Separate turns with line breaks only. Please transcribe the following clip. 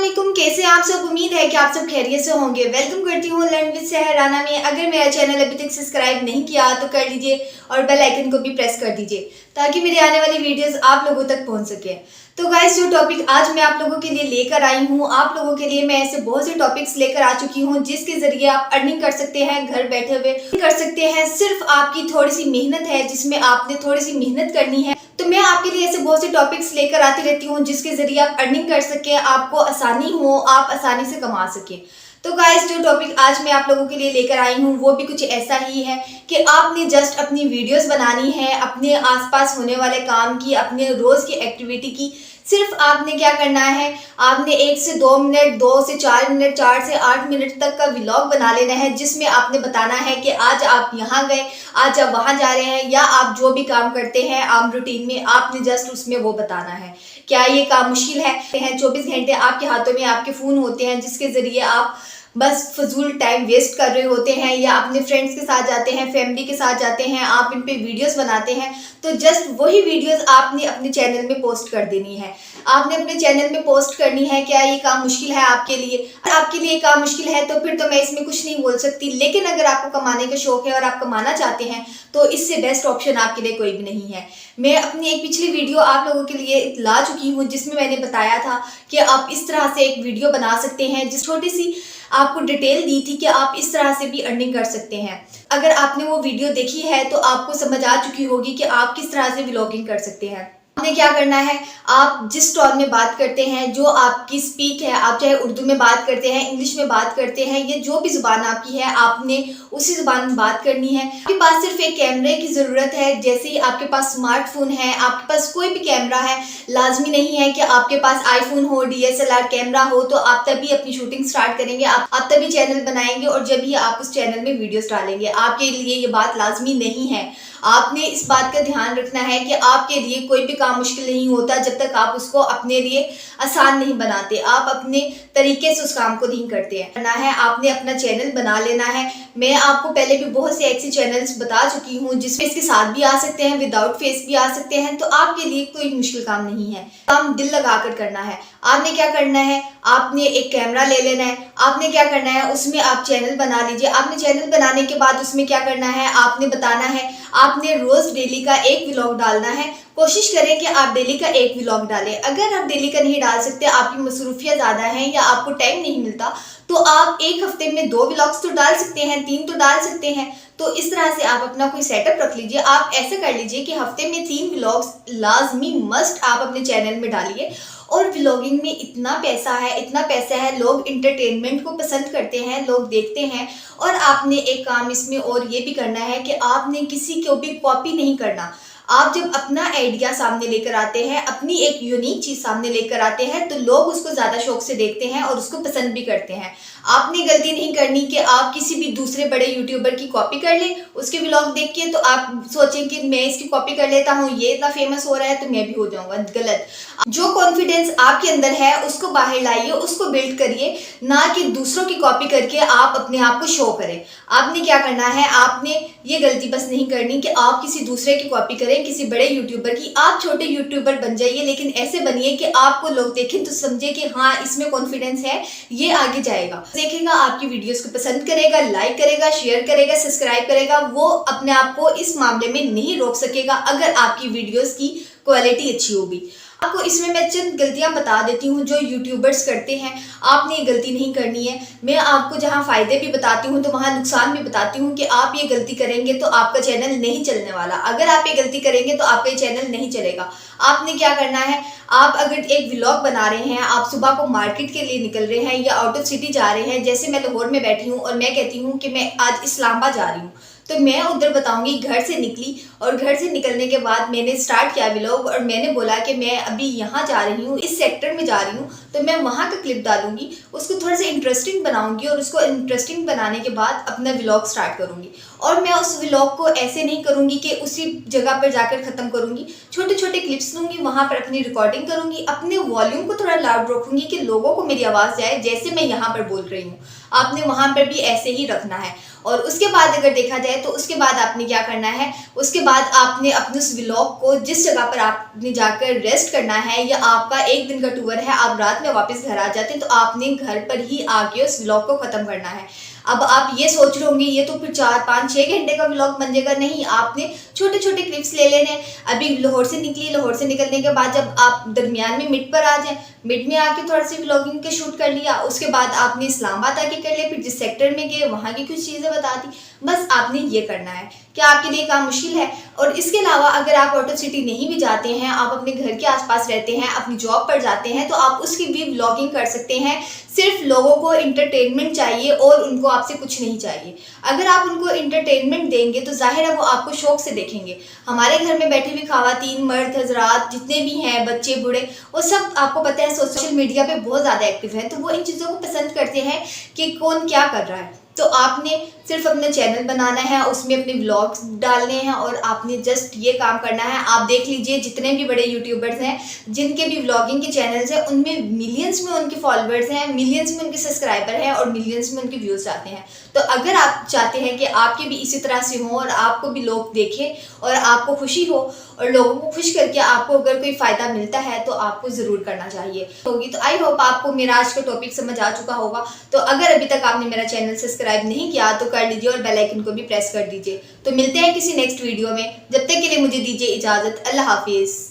अस्सलामुअलैकुम, कैसे आप सब। उम्मीद है कि आप सब खैरियत से होंगे। वेलकम करती हूँ लर्न विद सहराना में। अगर मेरा चैनल अभी तक सब्सक्राइब नहीं किया तो कर लीजिए और बेल आइकन को भी प्रेस कर दीजिए ताकि मेरी आने वाली वीडियोस आप लोगों तक पहुंच सके। तो गाइस, जो टॉपिक आज मैं आप लोगों के लिए लेकर आई हूँ, आप लोगों के लिए मैं ऐसे बहुत से टॉपिक्स लेकर आ चुकी हूँ जिसके जरिए आप अर्निंग कर सकते हैं, घर बैठे हुए कर सकते हैं। सिर्फ आपकी थोड़ी सी मेहनत है जिसमें आपने थोड़ी सी मेहनत करनी है। तो मैं आपके लिए ऐसे बहुत से टॉपिक्स लेकर आती रहती हूँ जिसके जरिए आप अर्निंग कर सके, आपको आसानी हो, आप आसानी से कमा सके। तो गाइस, जो टॉपिक आज मैं आप लोगों के लिए लेकर आई हूँ वो भी कुछ ऐसा ही है कि आपने जस्ट अपनी वीडियोस बनानी है अपने आसपास होने वाले काम की, अपने रोज की एक्टिविटी की। सिर्फ आपने क्या करना है, आपने 1 से 2 मिनट, 2 से 4 मिनट, 4 से 8 मिनट तक का व्लॉग बना लेना है जिसमें आपने बताना है कि आज आप यहाँ गए, आज आप वहाँ जा रहे हैं, या आप जो भी काम करते हैं आम रूटीन में, आपने जस्ट उसमें वो बताना है। क्या ये काम मुश्किल है? 24 घंटे आपके हाथों में आपके फ़ोन होते हैं जिसके ज़रिए आप बस फजूल टाइम वेस्ट कर रहे होते हैं, या अपने फ्रेंड्स के साथ जाते हैं, फैमिली के साथ जाते हैं, आप इन पे वीडियोस बनाते हैं। तो जस्ट वही वीडियोस आपने अपने चैनल में पोस्ट कर देनी है। आपने अपने चैनल में पोस्ट करनी है। क्या ये काम मुश्किल है आपके लिए? अगर आपके लिए काम मुश्किल है तो फिर तो मैं इसमें कुछ नहीं बोल सकती, लेकिन अगर आपको कमाने का शौक है और आप कमाना चाहते हैं तो इससे बेस्ट ऑप्शन आपके लिए कोई भी नहीं है। मैं अपनी एक पिछली वीडियो आप लोगों के लिए ला चुकी हूँ जिसमें मैंने बताया था कि आप इस तरह से एक वीडियो बना सकते हैं, जिस छोटी सी आपको डिटेल दी थी कि आप इस तरह से भी अर्निंग कर सकते हैं। अगर आपने वो वीडियो देखी है तो आपको समझ आ चुकी होगी कि आप किस तरह से व्लॉगिंग कर सकते हैं। आपने क्या करना है, आप जिस टोन में बात करते हैं, जो आपकी स्पीक है, आप चाहे उर्दू में बात करते हैं, इंग्लिश में बात करते हैं, ये जो भी जुबान आपकी है आपने उसी जुबान में बात करनी है। आपके पास सिर्फ एक कैमरे की ज़रूरत है। जैसे ही आपके पास स्मार्टफोन है, आपके पास कोई भी कैमरा है, लाजमी नहीं है कि आपके पास आईफोन हो, DSLR कैमरा हो तो आप तभी अपनी शूटिंग स्टार्ट करेंगे, आप तभी चैनल बनाएंगे और जब ही आप उस चैनल में वीडियोस डालेंगे। आपके लिए ये बात लाजमी नहीं है। आपने इस बात का ध्यान रखना है कि आपके लिए कोई भी काम मुश्किल नहीं होता जब तक आप उसको अपने लिए आसान नहीं बनाते, आप अपने तरीके से उस काम को नहीं करते हैं। करना है, आपने अपना चैनल बना लेना है। मैं आपको पहले भी बहुत से ऐसे चैनल्स बता चुकी हूँ जिसमें इसके साथ भी आ सकते हैं, विदाउट फेस भी आ सकते हैं। तो आपके लिए कोई मुश्किल काम नहीं है, काम दिल लगा कर करना है। आपने क्या करना है, आपने एक कैमरा ले लेना है। आपने क्या करना है, उसमें आप चैनल बना लीजिए। आपने चैनल बनाने के बाद उसमें क्या करना है, आपने बताना है, आपने रोज डेली का एक व्लॉग डालना है। कोशिश करें कि आप डेली का एक व्लॉग डालें। अगर आप डेली का नहीं डाल सकते, आपकी मसरूफियत ज़्यादा है या आपको टाइम नहीं मिलता, तो आप एक हफ्ते में 2 व्लॉग्स तो डाल सकते हैं, 3 तो डाल सकते हैं। तो इस तरह से आप अपना कोई सेटअप रख लीजिए। आप ऐसे कर लीजिए कि हफ्ते में 3 व्लॉग्स लाजमी मस्ट आप अपने चैनल में डालिए। और व्लॉगिंग में इतना पैसा है, इतना पैसा है, लोग इंटरटेनमेंट को पसंद करते हैं, लोग देखते हैं। और आपने एक काम इसमें और ये भी करना है कि आपने किसी को भी कॉपी नहीं करना। आप जब अपना आइडिया सामने लेकर आते हैं, अपनी एक यूनिक चीज़ सामने लेकर आते हैं, तो लोग उसको ज़्यादा शौक से देखते हैं और उसको पसंद भी करते हैं। आपने गलती नहीं करनी कि आप किसी भी दूसरे बड़े यूट्यूबर की कॉपी कर लें, उसके व्लॉग देख के तो आप सोचें कि मैं इसकी कॉपी कर लेता हूँ, ये इतना फेमस हो रहा है तो मैं भी हो जाऊँगा। गलत। जो कॉन्फिडेंस आपके अंदर है उसको बाहर लाइए, उसको बिल्ड करिए, ना कि दूसरों की कॉपी करके आप अपने आप को शो करें। आपने क्या करना है, आपने ये गलती बस नहीं करनी कि आप किसी दूसरे की कॉपी करें, किसी बड़े यूट्यूबर की। आप छोटे यूट्यूबर बन जाइए, लेकिन ऐसे बनिए कि आपको लोग देखें तो समझे कि हाँ, इसमें कॉन्फिडेंस है, ये आगे जाएगा, देखेगा, आपकी वीडियोस को पसंद करेगा, लाइक करेगा, शेयर करेगा, सब्सक्राइब करेगा। वो अपने आप को इस मामले में नहीं रोक सकेगा अगर आपकी वीडियोस की क्वालिटी अच्छी होगी। आपको इसमें मैं चंद गलतियां बता देती हूँ जो यूट्यूबर्स करते हैं। आपने ये गलती नहीं करनी है। मैं आपको जहाँ फ़ायदे भी बताती हूँ तो वहाँ नुकसान भी बताती हूँ कि आप ये गलती करेंगे तो आपका चैनल नहीं चलने वाला। अगर आप ये गलती करेंगे तो आपका ये चैनल नहीं चलेगा। आपने क्या करना है, आप अगर एक व्लॉग बना रहे हैं, आप सुबह को मार्केट के लिए निकल रहे हैं या आउट ऑफ सिटी जा रहे हैं, जैसे मैं लाहौर में बैठी हूँ और मैं कहती हूँ कि मैं आज इस्लामाबाद जा रही हूँ, तो मैं उधर बताऊंगी घर से निकली और घर से निकलने के बाद मैंने स्टार्ट किया व्लॉग और मैंने बोला कि मैं अभी यहाँ जा रही हूँ, इस सेक्टर में जा रही हूँ, तो मैं वहाँ का क्लिप डालूंगी, उसको थोड़ा सा इंटरेस्टिंग बनाऊंगी और उसको इंटरेस्टिंग बनाने के बाद अपना व्लॉग स्टार्ट करूँगी। और मैं उस व्लॉग को ऐसे नहीं करूँगी कि उसी जगह पर जाकर ख़त्म करूँगी। छोटे छोटे क्लिप्स लूँगी, वहाँ पर अपनी रिकॉर्डिंग करूँगी, अपने वॉल्यूम को थोड़ा लाउड रखूँगी कि लोगों को मेरी आवाज़ जाए जैसे मैं यहाँ पर बोल रही हूँ। आपने वहाँ पर भी ऐसे ही रखना है। और उसके बाद अगर देखा जाए तो उसके बाद आपने क्या करना है, उसके बाद आपने अपने उस व्लॉग को जिस जगह पर आपने जाकर रेस्ट करना है, या आपका एक दिन का टूर है, आप रात में वापस घर आ जाते हैं, तो आपने घर पर ही आके उस व्लॉग को ख़त्म करना है। अब आप ये सोच रहे होंगे ये तो फिर 4, 5, 6 घंटे का व्लॉग बन जाएगा। नहीं, आपने छोटे छोटे क्लिप्स ले लेने। अभी लाहौर से निकली, लाहौर से निकलने के बाद जब आप दरमियान में मिड पर आ जाएं, मिड में आके थोड़ा सी व्लॉगिंग के शूट कर लिया, उसके बाद आपने इस्लामाबाद आके कर लिया, फिर जिस सेक्टर में गए वहाँ की कुछ चीज़ें बता दी। बस आपने ये करना है। क्या आपके लिए काम मुश्किल है? और इसके अलावा अगर आप आउट ऑफ सिटी नहीं भी जाते हैं, आप अपने घर के आसपास रहते हैं, अपनी जॉब पर जाते हैं, तो आप उसकी भी व्लॉगिंग कर सकते हैं। सिर्फ लोगों को इंटरटेनमेंट चाहिए और उनको आपसे कुछ नहीं चाहिए। अगर आप उनको इंटरटेनमेंट देंगे तो जाहिर है वो आपको शौक से देखेंगे। हमारे घर में बैठी हुई खवातीन, मर्द हजरात जितने भी हैं, बच्चे बूढ़े, वो सब आपको पता है सोशल मीडिया पे बहुत ज़्यादा एक्टिव हैं, तो वो इन चीज़ों को पसंद करते हैं कि कौन क्या कर रहा है। तो आपने सिर्फ अपना चैनल बनाना है, उसमें अपने व्लॉग्स डालने हैं और आपने जस्ट ये काम करना है। आप देख लीजिए जितने भी बड़े यूट्यूबर्स हैं, जिनके भी व्लॉगिंग के चैनल्स हैं, उनमें मिलियंस में उनके फॉलोअर्स हैं, मिलियंस में उनके सब्सक्राइबर हैं और मिलियंस में उनके व्यूज़ आते हैं। तो अगर आप चाहते हैं कि आपके भी इसी तरह से हों और आपको भी लोग देखें और आपको खुशी हो और लोगों को खुश करके आपको अगर कोई फ़ायदा मिलता है, तो आपको ज़रूर करना चाहिए होगी। तो आई होप आपको मेरा आज का टॉपिक समझ आ चुका होगा। तो अगर अभी तक आपने मेरा चैनल सब्सक्राइब नहीं किया तो कर लीजिए और बेल आइकन को भी प्रेस कर दीजिए। तो मिलते हैं किसी नेक्स्ट वीडियो में, जब तक के लिए मुझे दीजिए इजाज़त। अल्लाह हाफिज़।